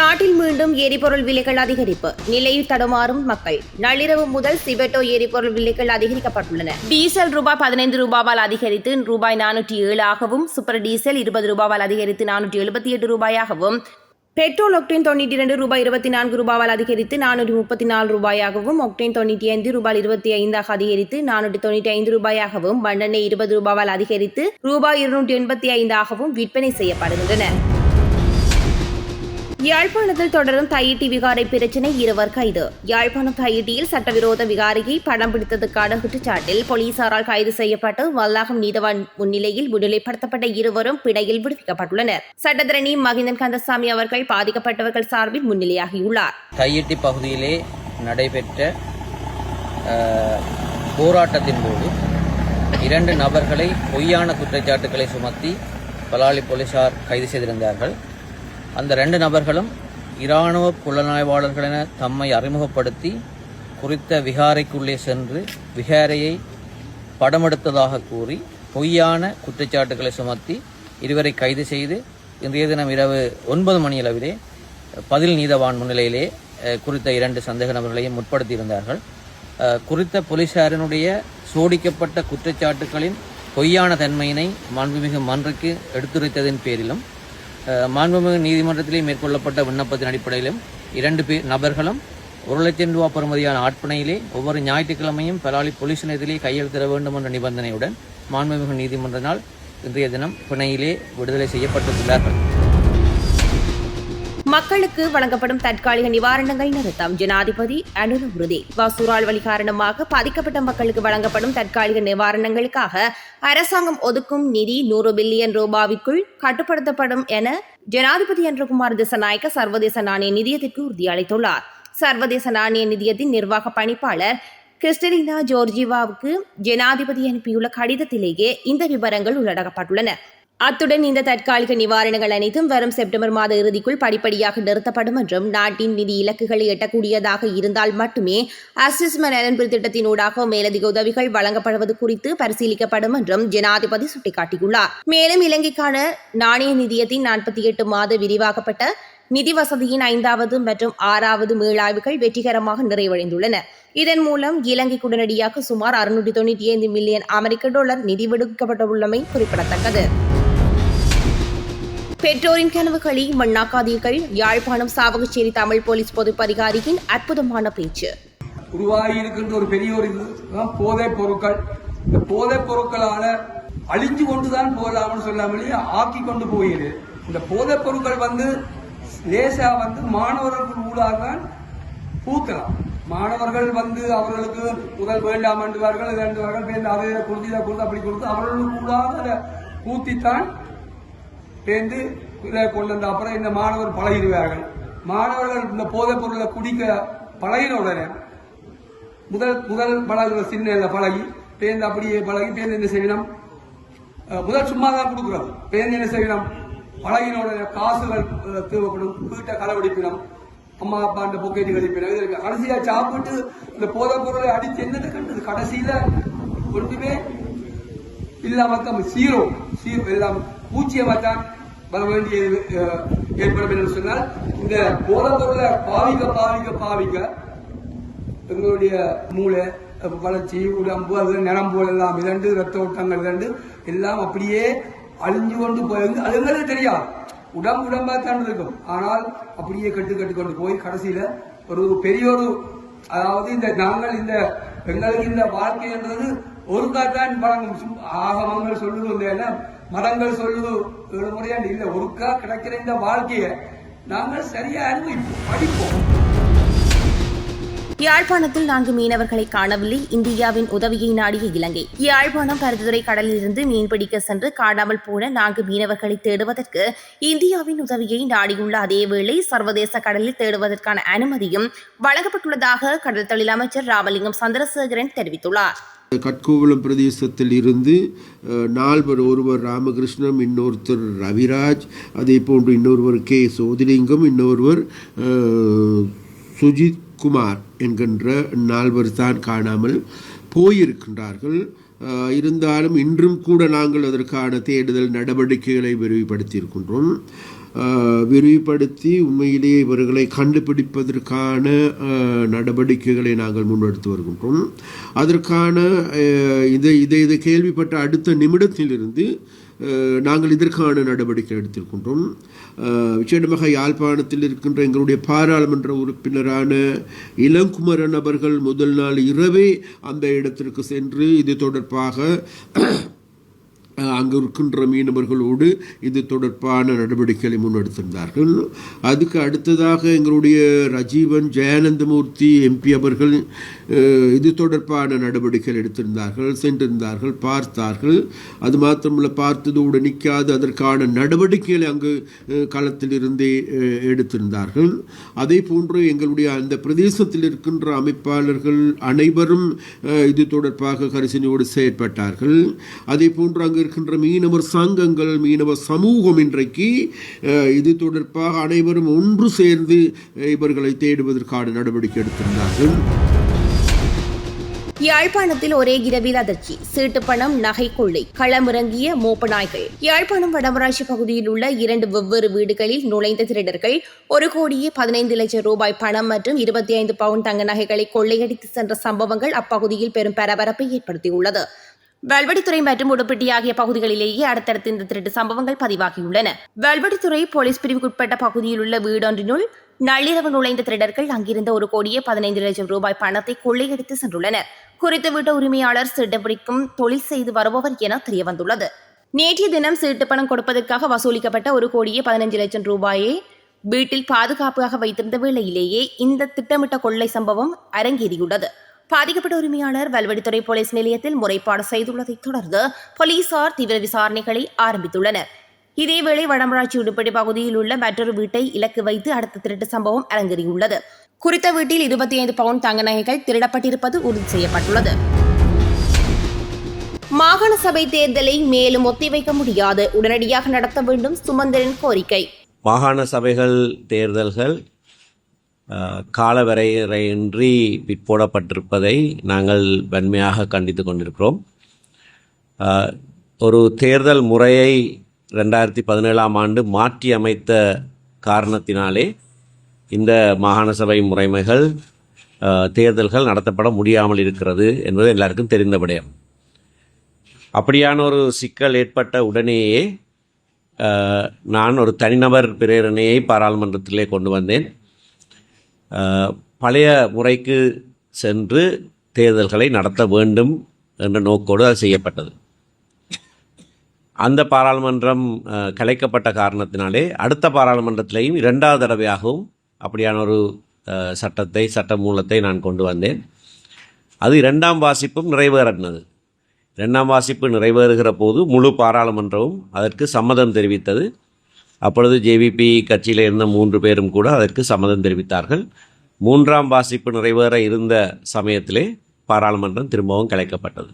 நாட்டில் மீண்டும் எரிபொருள் விலைகள் அதிகரிப்பு. நிலையில் தடுமாறும் மக்கள். நள்ளிரவு முதல் சிவெட்டோ எரிபொருள் விலைகள் அதிகரிக்கப்பட்டுள்ளன. டீசல் ரூபாய் 15 ரூபாவால் அதிகரித்து ரூபாய் 407 ஆகவும், சூப்பர் டீசல் 20 ரூபாவால் அதிகரித்து 478 ரூபாயாகவும், பெட்ரோல் ஒக்டேன் 92 ரூபாய் 24 ரூபாவால் அதிகரித்து 434 ரூபாயாகவும், ஒக்டேன் 95 ரூபாய் 25 அதிகரித்து 495 ரூபாயாகவும், மண்ணெண்ணெய் 20 ரூபாவால் அதிகரித்து ரூபாய் 285 ஆகவும் விற்பனை செய்யப்படுகின்றன. யாழ்ப்பாணத்தில் தொடரும் தையிட்டி விகாரை பிரச்சினை, இருவர் கைது. யாழ்ப்பாணம் தையிட்டியில் சட்டவிரோத விகாரியை படம் பிடித்ததற்கான குற்றச்சாட்டில் போலீசாரால் கைது செய்யப்பட்டு வல்லாகம் நீதவான் முன்னிலையில் விடுதலைப்படுத்தப்பட்ட இருவரும் பிணையில் விடுவிக்கப்பட்டுள்ளனர். சட்டத்தரணி மகிந்தன் கந்தசாமி அவர்கள் பாதிக்கப்பட்டவர்கள் சார்பில் முன்னிலையாகியுள்ளார். தையிட்டி பகுதியிலே நடைபெற்ற போராட்டத்தின் போது 2 நபர்களை பொய்யான குற்றச்சாட்டுகளை சுமத்தி பலாலி போலீசார் கைது செய்திருந்தார்கள். அந்த 2 நபர்களும் இராணுவ புலனாய்வாளர்கள் என தம்மை அறிமுகப்படுத்தி குறித்த விகாரைக்குள்ளே சென்று விகாரையை படமெடுத்ததாக கூறி பொய்யான குற்றச்சாட்டுகளை சுமத்தி இருவரை கைது செய்து இன்றைய தினம் இரவு 9 மணியளவிலே பதில் நீதவான் முன்னிலையிலே குறித்த 2 சந்தேக நபர்களையும் முற்படுத்தியிருந்தார்கள். குறித்த போலீசாரினுடைய சோடிக்கப்பட்ட குற்றச்சாட்டுகளின் பொய்யான தன்மையினை மாண்புமிகு மன்றுக்கு எடுத்துரைத்ததின் பேரிலும் மாண்புமிகு நீதிமன்றத்திலே மேற்கொள்ளப்பட்ட விண்ணப்பத்தின் அடிப்படையிலும் 2 நபர்களும் 1 லட்சம் ரூபாய் பெறுமதியான ஆட்பணையிலே ஒவ்வொரு ஞாயிற்றுக்கிழமையும் பலாலி போலீஸ் நிலையத்திலே கையெழுத்திட வேண்டும் என்ற நிபந்தனையுடன் மாண்புமிகு நீதிமன்றத்தினால் இன்றைய தினம் பிணையிலே விடுதலை செய்யப்பட்டுள்ளார்கள். மக்களுக்கு வழங்கப்படும் தற்காலிக நிவாரணங்கள் நிறுத்தம். ஜனாதிபதி அனுர உறுதி. சூறாவளி காரணமாக பாதிக்கப்பட்ட மக்களுக்கு வழங்கப்படும் தற்காலிக நிவாரணங்களுக்காக அரசாங்கம் ஒதுக்கும் நிதி 100 பில்லியன் ரூபாய்க்குள் கட்டுப்படுத்தப்படும் என ஜனாதிபதி அன்றகுமார் திசாநாயக்க சர்வதேச நாணய நிதியத்திற்கு உறுதியளித்துள்ளார். சர்வதேச நாணய நிதியத்தின் நிர்வாக பணிப்பாளர் கிறிஸ்டலினா ஜோர்ஜிவாவுக்கு ஜனாதிபதி அனுப்பியுள்ள கடிதத்திலேயே இந்த விவரங்கள் உள்ளடக்கப்பட்டுள்ளன. அத்துடன் இந்த தற்காலிக நிவாரணங்கள் அனைத்தும் வரும் செப்டம்பர் மாத இறுதிக்குள் படிப்படியாக நிறுத்தப்படும் என்றும், நாட்டின் நிதி இலக்குகளை எட்டக்கூடியதாக இருந்தால் மட்டுமே அசிஸ்மெண்ட் நலன்புரி திட்டத்தினூடாக மேலதிக உதவிகள் வழங்கப்படுவது குறித்து பரிசீலிக்கப்படும் என்றும் ஜனாதிபதி சுட்டிக்காட்டியுள்ளார். மேலும் இலங்கைக்கான நாணய நிதியத்தின் 48 மாத விரிவாக்கப்பட்ட நிதி வசதியின் 5வது மற்றும் 6வது மீளாய்வுகள் வெற்றிகரமாக நிறைவடைந்துள்ளன. இதன் மூலம் இலங்கைக்கு உடனடியாக சுமார் 695 மில்லியன் அமெரிக்க டாலர் நிதி விடுவிக்கப்பட்டுள்ளமை குறிப்பிடத்தக்கது. பெற்றோரின் கனவுகளை மண்ணாக்காதீர்கள். யாழ்ப்பாணம் சாவகச்சேரி தமிழ் போலீஸ் பொறுப்பு அதிகாரியின் அற்புதமான பேச்சு. உருவாகியிருக்கின்ற ஒரு பெரிய ஒரு போதைப் பொருட்கள். இந்த போதைப் பொருட்களால அழிஞ்சு கொண்டுதான் போகலாம்னு சொல்லாமலே ஆக்கி கொண்டு போயிரு. இந்த போதைப் பொருட்கள் லேசா மாணவர்கள் ஊடாக பூக்கலாம். மாணவர்கள் அவர்களுக்கு முதல் வேண்டாம் என்றுவார்கள், அதை கொடுத்து இதை கொடுத்து அப்படி கொடுத்து அவர்களுக்கு ஊடாக பூத்தித்தான் சேர்ந்து கொண்டு வந்த அப்புறம் இந்த மாணவர் பழகிடுவார்கள். மாணவர்கள் இந்த போதைப் பொருளை குடிக்க பழகின உடனே முதல் பழகுற சின்ன பழகி பேருந்து அப்படியே பழகி பேருந்து என்ன செய்யணும், முதல் சும்மா தான் கொடுக்குறோம். பேருந்து என்ன செய்யணும், பழகின உடனே காசுகள் தேவைப்படும், வீட்டை களவடிப்பினம், அம்மா அப்பா அந்த பொக்கேட்டு கழிப்பினம். கடைசியா சாப்பிட்டு இந்த போதைப் பொருளை அடிச்சு என்னது கண்டது, கடைசியில ஒன்றுமே இல்லாம சீரோ எல்லாம் பூச்சியமாத்தான் வர வேண்டியது ஏற்படும் என்று சொன்னால், இந்த போதைப் பொருளை பாவிக்க எங்களுடைய மூளை வளர்ச்சி, உடம்பு, அது நரம்புகள் எல்லாம் இரண்டு, ரத்த ஓட்டங்கள் இரண்டு எல்லாம் அப்படியே அழிஞ்சு கொண்டு போய் அதுங்களே தெரியாது. உடம்பா தான் இருக்கும். ஆனால் அப்படியே கட்டு கொண்டு போய் கடைசியில ஒரு பெரிய ஒரு, அதாவது நாங்கள் எங்களுக்கு இந்த வாழ்க்கை என்றது ஒரு காத்தான் வழங்கும். ஆகமங்கள் சொல்லுது, மதங்கள் சொல்லுது 7 முறையாண்டு இல்ல, ஒருக்கா கிடைக்கிற இந்த வாழ்க்கையை நாங்கள் சரியா அனுபவிப்போம், படிப்போம். யாழ்ப்பாணத்தில் 4 மீனவர்களை காணவில்லை. இந்தியாவின் உதவியை நாடிய இலங்கை. யாழ்ப்பாணம் பருத்தித்துறை கடலிலிருந்து மீன்பிடிக்க சென்று காணாமல் போன 4 மீனவர்களை தேடுவதற்கு இந்தியாவின் உதவியை நாடியுள்ள அதேவேளை சர்வதேச கடலில் தேடுவதற்கான அனுமதியும் வழங்கப்பட்டுள்ளதாக கடல் தொழில் அமைச்சர் ராமலிங்கம் சந்திரசேகரன் தெரிவித்துள்ளார். கட்கோவளம் பிரதேசத்தில் இருந்து 4 பேர், ஒருவர் ராமகிருஷ்ணன், இன்னொருத்தர் ரவிராஜ், அதே போன்று இன்னொருவர் கே சோதிலிங்கம், இன்னொருவர் சுஜித் குமார் என்கின்ற 4 தான் காணாமல் போயிருக்கின்றார்கள். இருந்தாலும் இன்றும் கூட நாங்கள் அதற்கான தேடுதல் நடவடிக்கைகளை விரிவுபடுத்தியிருக்கின்றோம். விரிவுபடுத்தி உண்மையிலேயே இவர்களை கண்டுபிடிப்பதற்கான நடவடிக்கைகளை நாங்கள் முன்னெடுத்து வருகின்றோம். அதற்கான இதை கேள்விப்பட்ட அடுத்த நிமிடத்திலிருந்து நாங்கள் இதற்கான நடவடிக்கை எடுத்திருக்கின்றோம். விசேடமாக யாழ்ப்பாணத்தில் இருக்கின்ற எங்களுடைய பாராளுமன்ற உறுப்பினரான இளங்குமரன் அவர்கள் முதல் நாள் இரவே அந்த இடத்திற்கு சென்று இது தொடர்பாக அங்கு இருக்கின்ற மீனவர்களோடு இது தொடர்பான நடவடிக்கைகளை முன்னெடுத்திருந்தார்கள். அதுக்கு அடுத்ததாக எங்களுடைய ரஜீவன் ஜெயானந்தமூர்த்தி எம்பி அவர்கள் இது தொடர்பான நடவடிக்கைகள் எடுத்திருந்தார்கள், சென்றிருந்தார்கள், பார்த்தார்கள். அது மாத்திரமல்ல, பார்த்ததோடு நிற்காது அதற்கான நடவடிக்கைகளை அங்கு களத்தில் இருந்தே எடுத்திருந்தார்கள். அதே போன்று எங்களுடைய அந்த பிரதேசத்தில் இருக்கின்ற அமைப்பாளர்கள் அனைவரும் இது தொடர்பாக கரிசனையோடு செயற்பட்டார்கள். அதே போன்று அங்கு இருக்கின்ற மீனவர் சங்கங்கள், மீனவர் சமூகம் இன்றைக்கு இது தொடர்பாக அனைவரும் ஒன்று சேர்ந்து இவர்களை தேடுவதற்கான நடவடிக்கை எடுத்திருந்தார்கள். யாழ்ப்பாணத்தில் ஒரே இரவில் அதிர்ச்சி, சீட்டு பணம், நகை கொள்ளை, களமிறங்கிய மோப்ப நாய்கள். யாழ்ப்பாணம் வடமராட்சி பகுதியில் உள்ள 2 வெவ்வேறு வீடுகளில் நுழைந்த திருடர்கள் 1,15,00,000 ரூபாய் பணம் மற்றும் 25 பவுன் தங்க நகைகளை கொள்ளையடித்து சென்ற சம்பவங்கள் அப்பகுதியில் பெரும் பரபரப்பை ஏற்படுத்தியுள்ளது. வல்வடித்துறை மற்றும் உடுப்பிட்டி ஆகிய பகுதிகளிலேயே அடுத்தடுத்து இந்த திருட்டு சம்பவங்கள் பதிவாகியுள்ளன. வல்வடித்துறை போலீஸ் பிரிவுக்குட்பட்ட பகுதியில் உள்ள வீடொன்றினுள் நள்ளிரவு நுழைந்த திருடர்கள் அங்கிருந்த 1,15,00,000 ரூபாய் பணத்தை கொள்ளையடித்து சென்றுள்ளனர். குறித்த வீட்டு உரிமையாளர் சீட்டு பிடிக்கும் தொழில் செய்து வருபவர் என தெரியவந்துள்ளது. நேற்றைய தினம் சீட்டு பணம் கொடுப்பதற்காக வசூலிக்கப்பட்ட 1,15,00,000 ரூபாயை வீட்டில் பாதுகாப்பாக வைத்திருந்த வேளையிலேயே இந்த திட்டமிட்ட கொள்ளை சம்பவம் அரங்கேறியுள்ளது. பாதிக்கப்பட்ட உரிமையாளர் வல்வடித்துறை போலீஸ் நிலையத்தில் முறைப்பாடு செய்துள்ளதைத் தொடர்ந்து போலீசார் தீவிர விசாரணைகளை ஆரம்பித்துள்ளனர். இதேவேளை வடமராட்சி உடுப்படி பகுதியில் உள்ள மற்றொரு வீட்டை இலக்கு வைத்து அடுத்த திருட்டு சம்பவம் அரங்கேறியுள்ளது. குறித்த வீட்டில் 25 பவுன் தங்க நகைகள் திருடப்பட்டிருப்பது உறுதி செய்யப்பட்டுள்ளது. மாகாண சபை தேர்தலை மேலும் ஒத்திவைக்க முடியாது, உடனடியாக நடத்த வேண்டும் சுமந்திரன் கோரிக்கை. மாகாண சபைகள் தேர்தல்கள் காலவரையின்றி பிற்போடப்பட்டிருப்பதை நாங்கள் வன்மையாக கண்டித்து கொண்டிருக்கிறோம். ஒரு தேர்தல் முறையை 2017ஆம் ஆண்டு மாற்றி அமைத்த காரணத்தினாலே இந்த மாகாண சபை முறைமைகள் தேர்தல்கள் நடத்தப்பட முடியாமல் இருக்கிறது என்பது எல்லாருக்கும் தெரிந்த விடயம். அப்படியான ஒரு சிக்கல் ஏற்பட்ட உடனேயே நான் ஒரு தனிநபர் பிரேரணையை பாராளுமன்றத்திலே கொண்டு வந்தேன். பழைய முறைக்கு சென்று தேர்தல்களை நடத்த வேண்டும் என்ற நோக்கோடு அது செய்யப்பட்டது. அந்த பாராளுமன்றம் கலைக்கப்பட்ட காரணத்தினாலே அடுத்த பாராளுமன்றத்திலேயும் 2வது தடவையாகவும் அப்படியான ஒரு சட்ட மூலத்தை நான் கொண்டு வந்தேன். அது 2ஆம் வாசிப்பும் நிறைவேறினது. 2ஆம் வாசிப்பு நிறைவேறுகிற போது முழு பாராளுமன்றமும் அதற்கு சம்மதம் தெரிவித்தது. அப்பொழுது ஜேவிபி கட்சியில் இருந்த 3 பேரும் கூட அதற்கு சம்மதம் தெரிவித்தார்கள். 3ஆம் வாசிப்பு நிறைவேற இருந்த சமயத்திலே பாராளுமன்றம் திரும்பவும் கலைக்கப்பட்டது.